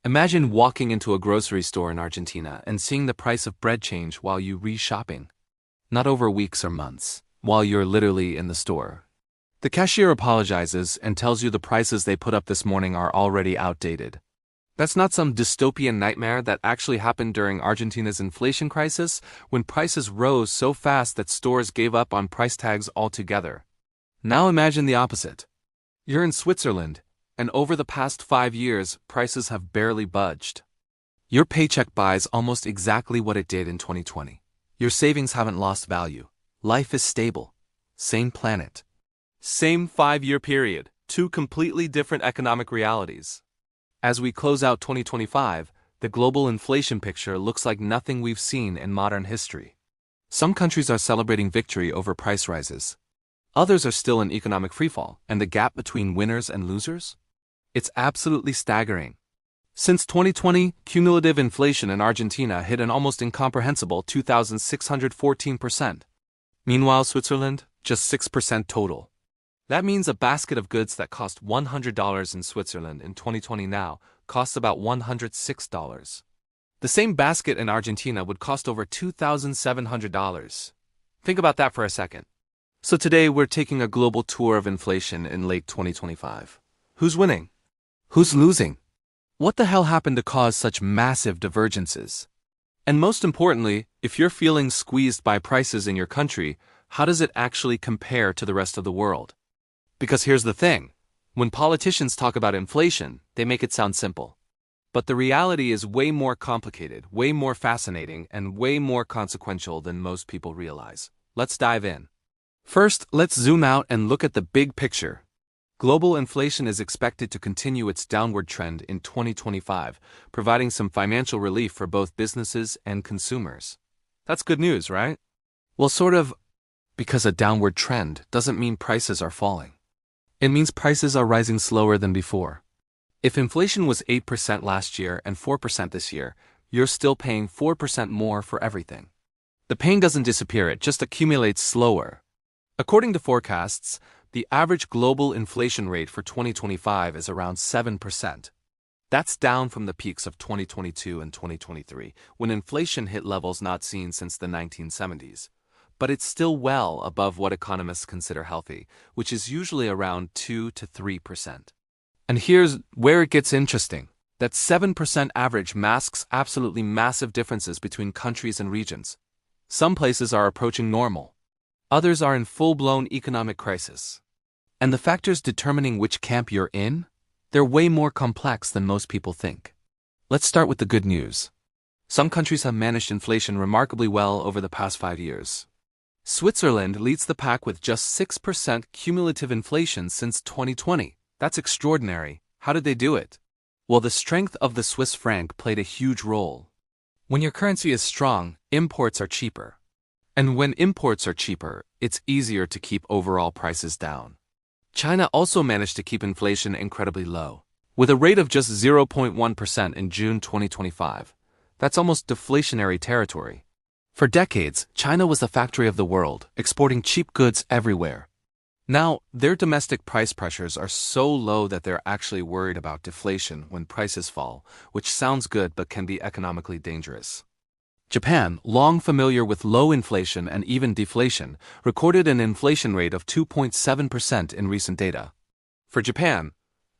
Imagine walking into a grocery store in Argentina and seeing the price of bread change while you re-shopping. Not over weeks or months, while you're literally in the store. The cashier apologizes and tells you the prices they put up this morning are already outdated. That's not some dystopian nightmare that actually happened during Argentina's inflation crisis, when prices rose so fast that stores gave up on price tags altogether. Now imagine the opposite. You're in Switzerland, and over the past 5 years, prices have barely budged. Your paycheck buys almost exactly what it did in 2020. Your savings haven't lost value. Life is stable. Same planet. Same 5-year period. Two completely different economic realities. As we close out 2025, the global inflation picture looks like nothing we've seen in modern history. Some countries are celebrating victory over price rises. Others are still in economic freefall, and the gap between winners and losers? It's absolutely staggering. Since 2020, cumulative inflation in Argentina hit an almost incomprehensible 2,614%. Meanwhile, Switzerland, just 6% total. That means a basket of goods that cost $100 in Switzerland in 2020 now costs about $106. The same basket in Argentina would cost over $2,700. Think about that for a second. So today we're taking a global tour of inflation in late 2025. Who's winning? Who's losing? What the hell happened to cause such massive divergences? And most importantly, if you're feeling squeezed by prices in your country, how does it actually compare to the rest of the world? Because here's the thing. When politicians talk about inflation, they make it sound simple. But the reality is way more complicated, way more fascinating, and way more consequential than most people realize. Let's dive in. First, let's zoom out and look at the big picture. Global inflation is expected to continue its downward trend in 2025, providing some financial relief for both businesses and consumers. That's good news, right? Well, sort of, because a downward trend doesn't mean prices are falling. It means prices are rising slower than before. If inflation was 8% last year and 4% this year, you're still paying 4% more for everything. The pain doesn't disappear, it just accumulates slower. According to forecasts, the average global inflation rate for 2025 is around 7%. That's down from the peaks of 2022 and 2023, when inflation hit levels not seen since the 1970s. But it's still well above what economists consider healthy, which is usually around 2 to 3%. And here's where it gets interesting. That 7% average masks absolutely massive differences between countries and regions. Some places are approaching normal. Others are in full-blown economic crisis. And the factors determining which camp you're in? They're way more complex than most people think. Let's start with the good news. Some countries have managed inflation remarkably well over the past 5 years. Switzerland leads the pack with just 6% cumulative inflation since 2020. That's extraordinary. How did they do it? Well, the strength of the Swiss franc played a huge role. When your currency is strong, imports are cheaper. And when imports are cheaper, it's easier to keep overall prices down. China also managed to keep inflation incredibly low, with a rate of just 0.1% in June 2025. That's almost deflationary territory. For decades, China was the factory of the world, exporting cheap goods everywhere. Now, their domestic price pressures are so low that they're actually worried about deflation when prices fall, which sounds good but can be economically dangerous. Japan, long familiar with low inflation and even deflation, recorded an inflation rate of 2.7% in recent data. For Japan,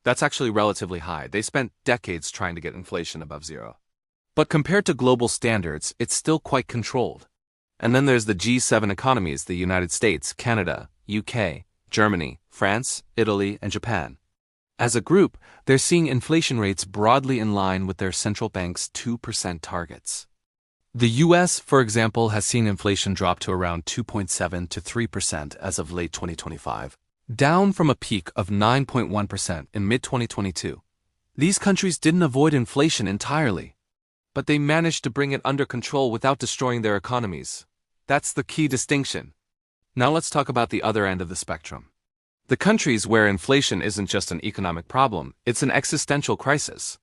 that's actually relatively high. They spent decades trying to get inflation above zero. But compared to global standards, it's still quite controlled. And then there's the G7 economies, the United States, Canada, UK, Germany, France, Italy, and Japan. As a group, they're seeing inflation rates broadly in line with their central bank's 2% targets. The US, for example, has seen inflation drop to around 2.7 to 3% as of late 2025, down from a peak of 9.1% in mid-2022. These countries didn't avoid inflation entirely, but they managed to bring it under control without destroying their economies. That's the key distinction. Now let's talk about the other end of the spectrum. The countries where inflation isn't just an economic problem, it's an existential crisis.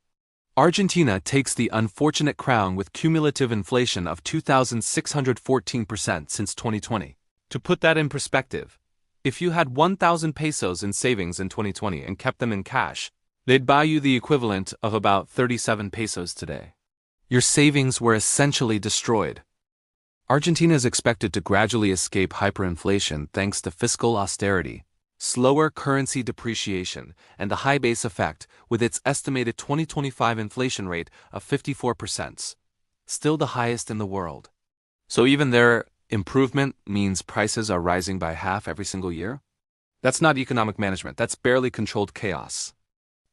Argentina takes the unfortunate crown with cumulative inflation of 2,614% since 2020. To put that in perspective, if you had 1,000 pesos in savings in 2020 and kept them in cash, They'd buy you the equivalent of about 37 pesos today. Your savings were essentially destroyed. Argentina is expected to gradually escape hyperinflation thanks to fiscal austerity, slower currency depreciation, and the high base effect, with its estimated 2025 inflation rate of 54%, still the highest in the world. So even their improvement means prices are rising by half every single year? That's not economic management, that's barely controlled chaos.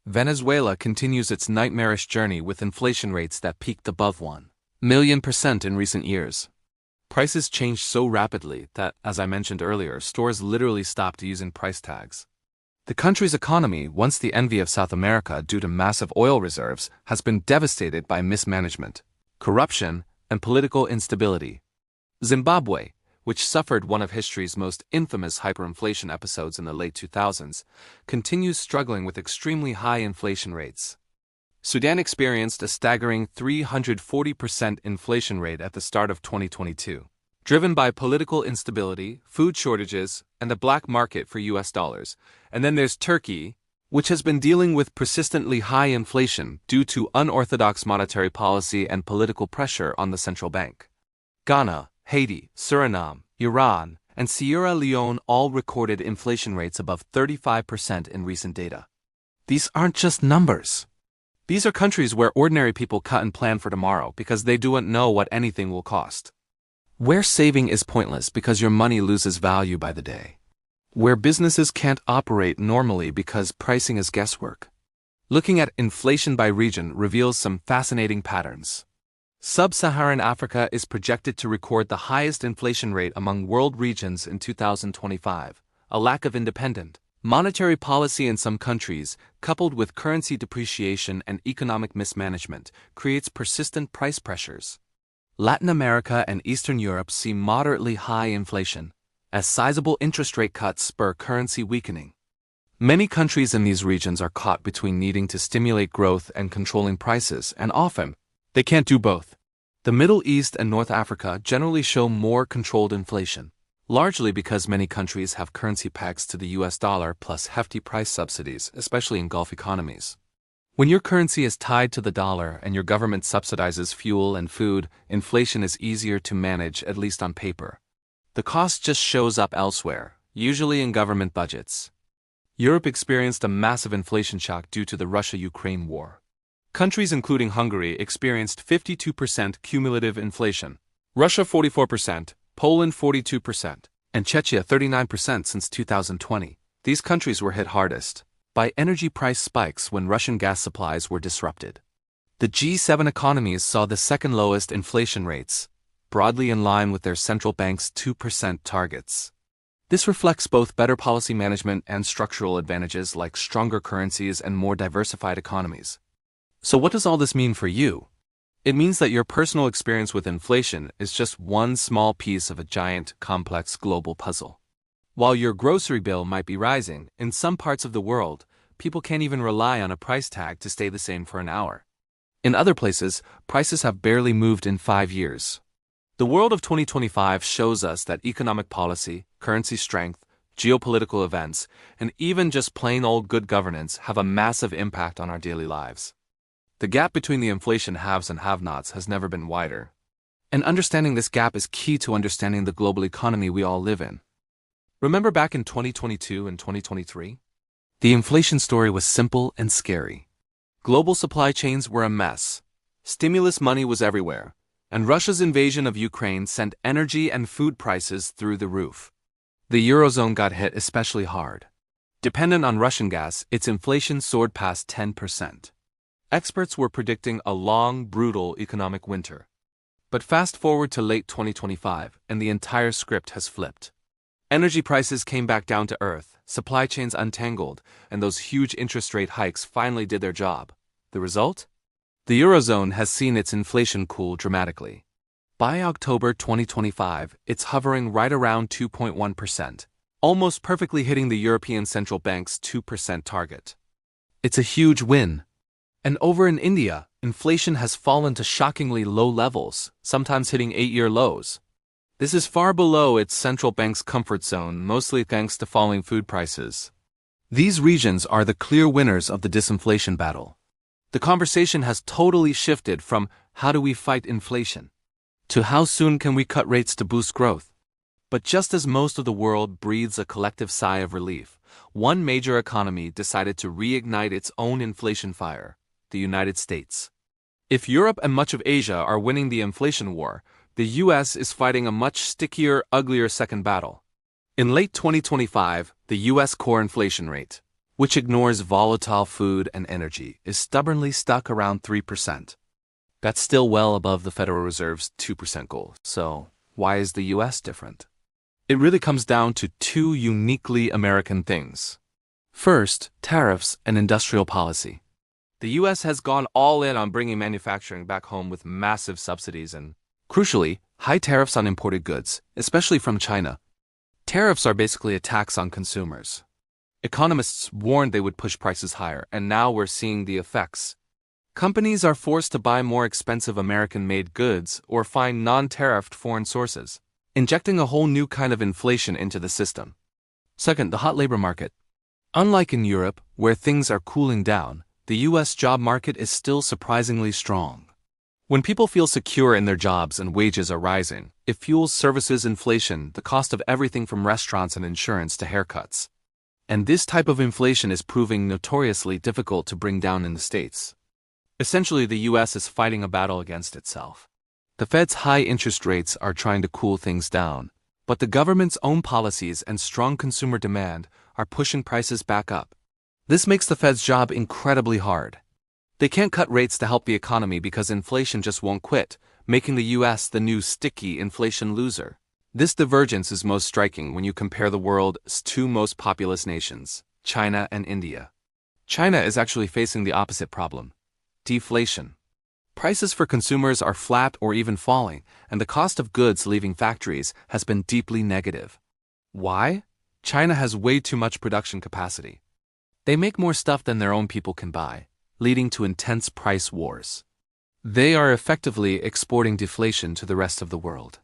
Venezuela continues its nightmarish journey with inflation rates that peaked above 1,000,000% in recent years. Prices changed so rapidly that, as I mentioned earlier, stores literally stopped using price tags. The country's economy, once the envy of South America due to massive oil reserves, has been devastated by mismanagement, corruption, and political instability. Zimbabwe, which suffered one of history's most infamous hyperinflation episodes in the late 2000s, continues struggling with extremely high inflation rates. Sudan experienced a staggering 340% inflation rate at the start of 2022, driven by political instability, food shortages, and a black market for US dollars. And then there's Turkey, which has been dealing with persistently high inflation due to unorthodox monetary policy and political pressure on the central bank. Ghana, Haiti, Suriname, Iran, and Sierra Leone all recorded inflation rates above 35% in recent data. These aren't just numbers. These are countries where ordinary people cut and plan for tomorrow because they don't know what anything will cost. Where saving is pointless because your money loses value by the day. Where businesses can't operate normally because pricing is guesswork. Looking at inflation by region reveals some fascinating patterns. Sub-Saharan Africa is projected to record the highest inflation rate among world regions in 2025, a lack of independent monetary policy in some countries, coupled with currency depreciation and economic mismanagement, creates persistent price pressures. Latin America and Eastern Europe see moderately high inflation, as sizable interest rate cuts spur currency weakening. Many countries in these regions are caught between needing to stimulate growth and controlling prices, and often, they can't do both. The Middle East and North Africa generally show more controlled inflation, largely because many countries have currency pegs to the US dollar plus hefty price subsidies, especially in Gulf economies. When your currency is tied to the dollar and your government subsidizes fuel and food, inflation is easier to manage, at least on paper. The cost just shows up elsewhere, usually in government budgets. Europe experienced a massive inflation shock due to the Russia-Ukraine war. Countries including Hungary experienced 52% cumulative inflation, Russia 44%, Poland 42%, and Czechia 39% since 2020. These countries were hit hardest by energy price spikes when Russian gas supplies were disrupted. The G7 economies saw the second lowest inflation rates, broadly in line with their central bank's 2% targets. This reflects both better policy management and structural advantages like stronger currencies and more diversified economies. So what does all this mean for you? It means that your personal experience with inflation is just one small piece of a giant, complex global puzzle. While your grocery bill might be rising, in some parts of the world, people can't even rely on a price tag to stay the same for an hour. In other places, prices have barely moved in 5 years. The world of 2025 shows us that economic policy, currency strength, geopolitical events, and even just plain old good governance have a massive impact on our daily lives. The gap between the inflation haves and have-nots has never been wider. And understanding this gap is key to understanding the global economy we all live in. Remember back in 2022 and 2023? The inflation story was simple and scary. Global supply chains were a mess. Stimulus money was everywhere. And Russia's invasion of Ukraine sent energy and food prices through the roof. The Eurozone got hit especially hard. Dependent on Russian gas, its inflation soared past 10%. Experts were predicting a long, brutal economic winter. But fast forward to late 2025, and the entire script has flipped. Energy prices came back down to earth, supply chains untangled, and those huge interest rate hikes finally did their job. The result? The Eurozone has seen its inflation cool dramatically. By October 2025, it's hovering right around 2.1%, almost perfectly hitting the European Central Bank's 2% target. It's a huge win. And over in India, inflation has fallen to shockingly low levels, sometimes hitting 8-year lows. This is far below its central bank's comfort zone, mostly thanks to falling food prices. These regions are the clear winners of the disinflation battle. The conversation has totally shifted from how do we fight inflation to how soon can we cut rates to boost growth. But just as most of the world breathes a collective sigh of relief, one major economy decided to reignite its own inflation fire: the United States. If Europe and much of Asia are winning the inflation war, the US is fighting a much stickier, uglier second battle. In late 2025, the US core inflation rate, which ignores volatile food and energy, is stubbornly stuck around 3%. That's still well above the Federal Reserve's 2% goal. So, why is the US different? It really comes down to two uniquely American things. First, tariffs and industrial policy. The US has gone all in on bringing manufacturing back home with massive subsidies and, crucially, high tariffs on imported goods, especially from China. Tariffs are basically a tax on consumers. Economists warned they would push prices higher, and now we're seeing the effects. Companies are forced to buy more expensive American-made goods or find non-tariffed foreign sources, injecting a whole new kind of inflation into the system. Second, the hot labor market. Unlike in Europe, where things are cooling down, the US job market is still surprisingly strong. When people feel secure in their jobs and wages are rising, it fuels services inflation, the cost of everything from restaurants and insurance to haircuts. And this type of inflation is proving notoriously difficult to bring down in the States. Essentially, the US is fighting a battle against itself. The Fed's high interest rates are trying to cool things down, but the government's own policies and strong consumer demand are pushing prices back up. This makes the Fed's job incredibly hard. They can't cut rates to help the economy because inflation just won't quit, making the US the new sticky inflation loser. This divergence is most striking when you compare the world's two most populous nations, China and India. China is actually facing the opposite problem: deflation. Prices for consumers are flat or even falling, and the cost of goods leaving factories has been deeply negative. Why? China has way too much production capacity. They make more stuff than their own people can buy, leading to intense price wars. They are effectively exporting deflation to the rest of the world.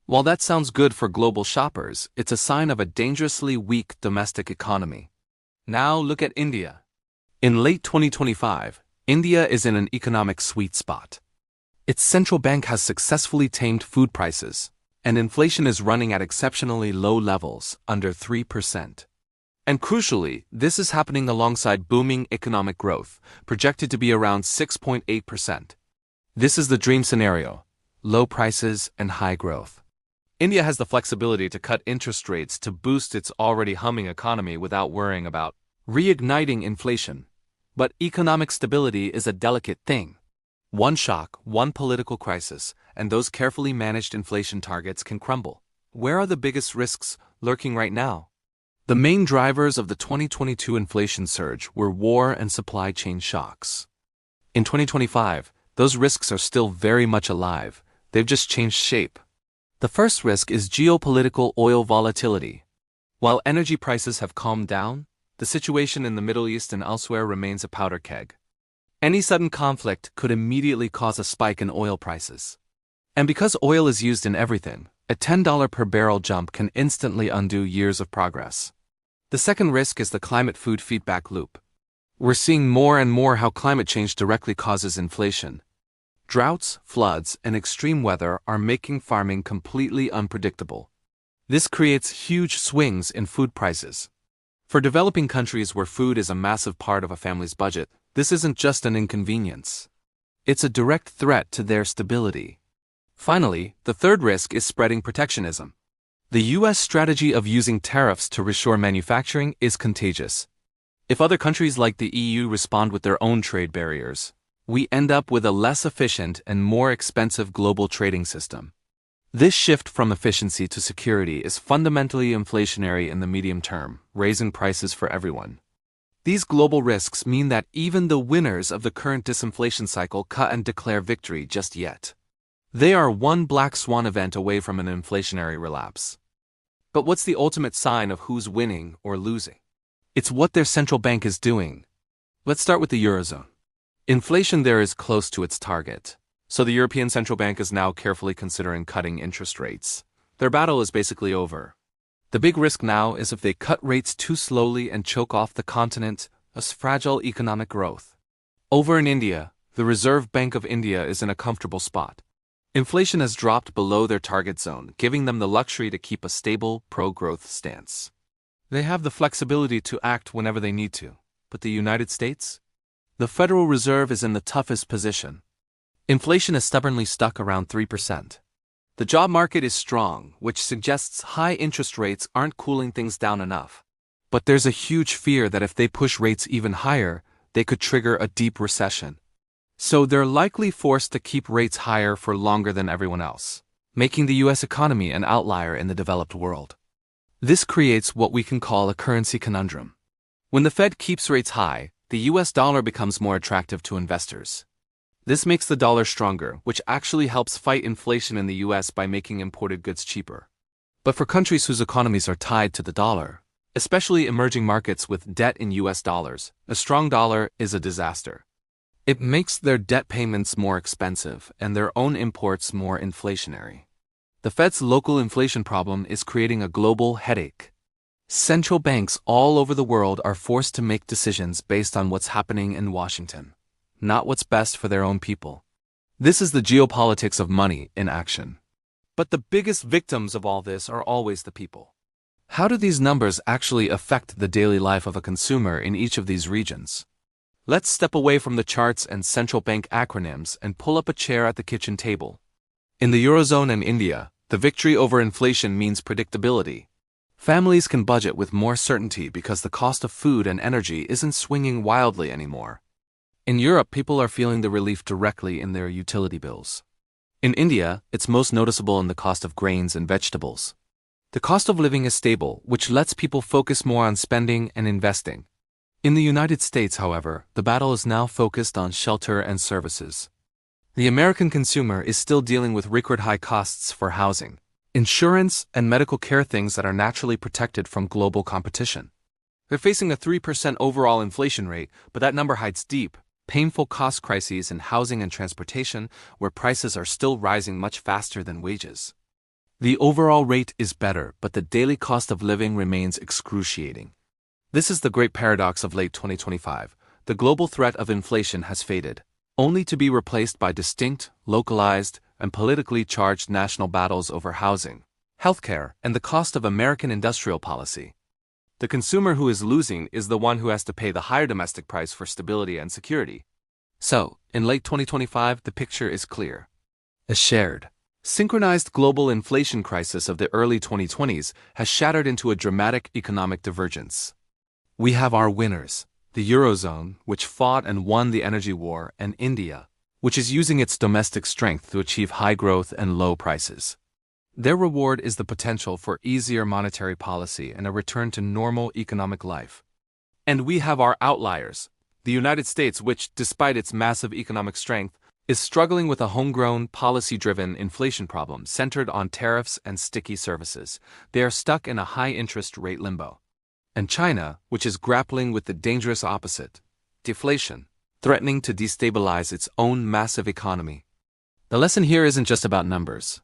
While that sounds good for global shoppers, it's a sign of a dangerously weak domestic economy. Now look at India. In late 2025, India is in an economic sweet spot. Its central bank has successfully tamed food prices, and inflation is running at exceptionally low levels, under 3%. And crucially, this is happening alongside booming economic growth, projected to be around 6.8%. This is the dream scenario: low prices and high growth. India has the flexibility to cut interest rates to boost its already humming economy without worrying about reigniting inflation. But economic stability is a delicate thing. One shock, one political crisis, and those carefully managed inflation targets can crumble. Where are the biggest risks lurking right now? The main drivers of the 2022 inflation surge were war and supply chain shocks. In 2025, those risks are still very much alive. They've just changed shape. The first risk is geopolitical oil volatility. While energy prices have calmed down, the situation in the Middle East and elsewhere remains a powder keg. Any sudden conflict could immediately cause a spike in oil prices. And because oil is used in everything, a $10 per barrel jump can instantly undo years of progress. The second risk is the climate food feedback loop. We're seeing more and more how climate change directly causes inflation. Droughts, floods, and extreme weather are making farming completely unpredictable. This creates huge swings in food prices. For developing countries where food is a massive part of a family's budget, this isn't just an inconvenience. It's a direct threat to their stability. Finally, the third risk is spreading protectionism. The US strategy of using tariffs to reshore manufacturing is contagious. If other countries like the EU respond with their own trade barriers, we end up with a less efficient and more expensive global trading system. This shift from efficiency to security is fundamentally inflationary in the medium term, raising prices for everyone. These global risks mean that even the winners of the current disinflation cycle can't declare victory just yet. They are one black swan event away from an inflationary relapse. But what's the ultimate sign of who's winning or losing? It's what their central bank is doing. Let's start with the Eurozone. Inflation there is close to its target, so the European Central Bank is now carefully considering cutting interest rates. Their battle is basically over. The big risk now is if they cut rates too slowly and choke off the continent's fragile economic growth. Over in India, the Reserve Bank of India is in a comfortable spot. Inflation has dropped below their target zone, giving them the luxury to keep a stable, pro-growth stance. They have the flexibility to act whenever they need to. But the United States? The Federal Reserve is in the toughest position. Inflation is stubbornly stuck around 3%. The job market is strong, which suggests high interest rates aren't cooling things down enough. But there's a huge fear that if they push rates even higher, they could trigger a deep recession. So they're likely forced to keep rates higher for longer than everyone else, making the US economy an outlier in the developed world. This creates what we can call a currency conundrum. When the Fed keeps rates high, the US dollar becomes more attractive to investors. This makes the dollar stronger, which actually helps fight inflation in the US by making imported goods cheaper. But for countries whose economies are tied to the dollar, especially emerging markets with debt in US dollars, a strong dollar is a disaster. It makes their debt payments more expensive and their own imports more inflationary. The Fed's local inflation problem is creating a global headache. Central banks all over the world are forced to make decisions based on what's happening in Washington, not what's best for their own people. This is the geopolitics of money in action. But the biggest victims of all this are always the people. How do these numbers actually affect the daily life of a consumer in each of these regions? Let's step away from the charts and central bank acronyms and pull up a chair at the kitchen table. In the Eurozone and India, the victory over inflation means predictability. Families can budget with more certainty because the cost of food and energy isn't swinging wildly anymore. In Europe, people are feeling the relief directly in their utility bills. In India, it's most noticeable in the cost of grains and vegetables. The cost of living is stable, which lets people focus more on spending and investing. In the United States, however, the battle is now focused on shelter and services. The American consumer is still dealing with record-high costs for housing, insurance, and medical care, things that are naturally protected from global competition. They're facing a 3% overall inflation rate, but that number hides deep, painful cost crises in housing and transportation, where prices are still rising much faster than wages. The overall rate is better, but the daily cost of living remains excruciating. This is the great paradox of late 2025. The global threat of inflation has faded, only to be replaced by distinct, localized, and politically charged national battles over housing, healthcare, and the cost of American industrial policy. The consumer who is losing is the one who has to pay the higher domestic price for stability and security. So, in late 2025, the picture is clear. A shared, synchronized global inflation crisis of the early 2020s has shattered into a dramatic economic divergence. We have our winners, the Eurozone, which fought and won the energy war, and India, which is using its domestic strength to achieve high growth and low prices. Their reward is the potential for easier monetary policy and a return to normal economic life. And we have our outliers, the United States, which, despite its massive economic strength, is struggling with a homegrown, policy-driven inflation problem centered on tariffs and sticky services. They are stuck in a high-interest rate limbo. And China, which is grappling with the dangerous opposite, deflation, threatening to destabilize its own massive economy. The lesson here isn't just about numbers.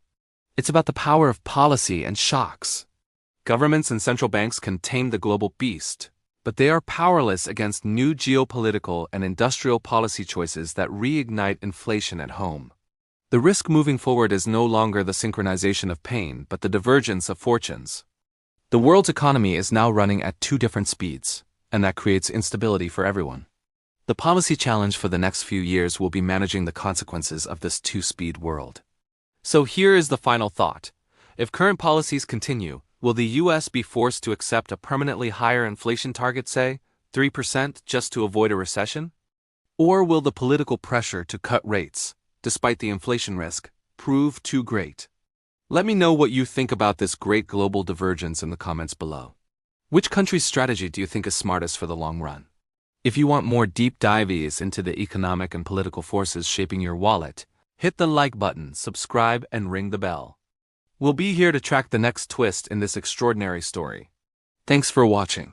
It's about the power of policy and shocks. Governments and central banks can tame the global beast, but they are powerless against new geopolitical and industrial policy choices that reignite inflation at home. The risk moving forward is no longer the synchronization of pain, but the divergence of fortunes. The world's economy is now running at two different speeds, and that creates instability for everyone. The policy challenge for the next few years will be managing the consequences of this two-speed world. So here is the final thought. If current policies continue, will the U.S. be forced to accept a permanently higher inflation target, say 3%, just to avoid a recession? Or will the political pressure to cut rates, despite the inflation risk, prove too great? Let me know what you think about this great global divergence in the comments below. Which country's strategy do you think is smartest for the long run? If you want more deep dives into the economic and political forces shaping your wallet, hit the like button, subscribe, and ring the bell. We'll be here to track the next twist in this extraordinary story. Thanks for watching.